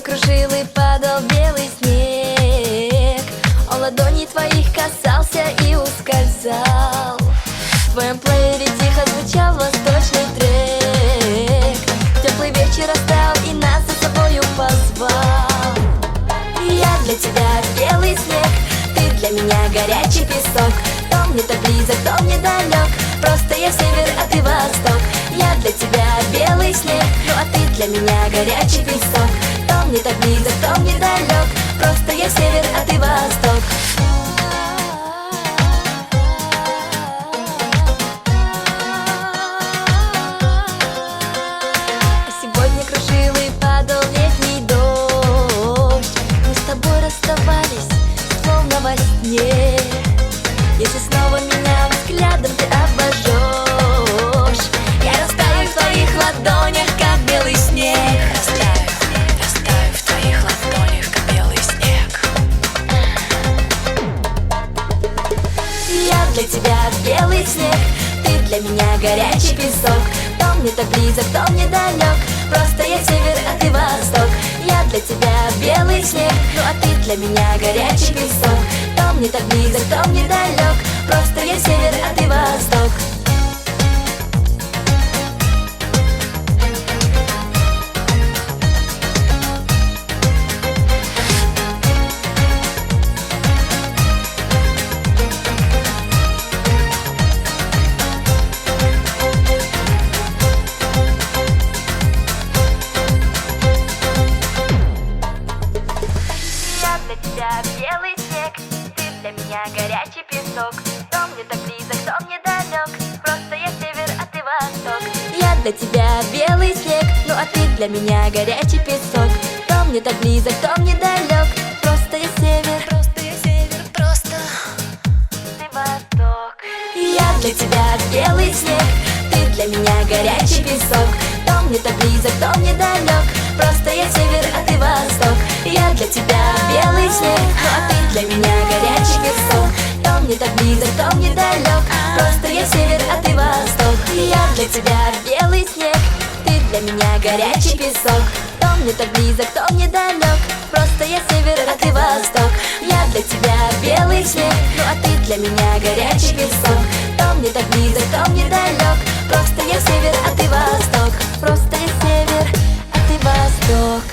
Сегодня кружил и падал белый снег, он ладоней твоих касался и ускользал. В твоем плеере тихо звучал восточный трек. Теплый вечер остал и нас за собою позвал. Я для тебя белый снег, ты для меня горячий песок. То мне так близок, то мне далек, просто я север, а ты восток. Я для тебя белый снег, ну а ты для меня горячий песок. То мне так близок, то мне далек, просто я север, а ты восток. Сегодня кружил и падал летний дождь. Мы с тобой расставались, словно во сне. Если снова меня взглядом ты обожжешь, я растаю в твоих ладонях, как белый снег. Растаю в твоих ладонях, как белый снег. Я для тебя белый снег, ты для меня горячий песок. То мне так близок, то мне далек, просто я север, а ты восток. Я для тебя белый снег, ну а ты для меня горячий песок. То мне так близок, то мне далек, просто я север, а ты восток. Для тебя белый снег, ты для меня горячий песок. То мне так близок, то мне далек, просто я север, а ты восток. Я для тебя белый снег, ну а ты для меня горячий песок. То мне так близок, то мне далек, просто я север, просто ты восток. Я для тебя белый снег, ты для меня горячий песок. То мне так близок, то мне далек, просто я север, а ты восток. Я для тебя белый снег, ну а ты для меня горячий песок. То мне так близок, то мне далек, просто я север, а ты восток. Я для тебя белый снег, ты для меня горячий песок. То мне так близок, то мне далек, просто я север, а ты восток. Я для тебя белый снег, ну а ты для меня горячий песок. То мне так близок, то мне далек, просто я север, а ты восток. Просто я север, а ты восток.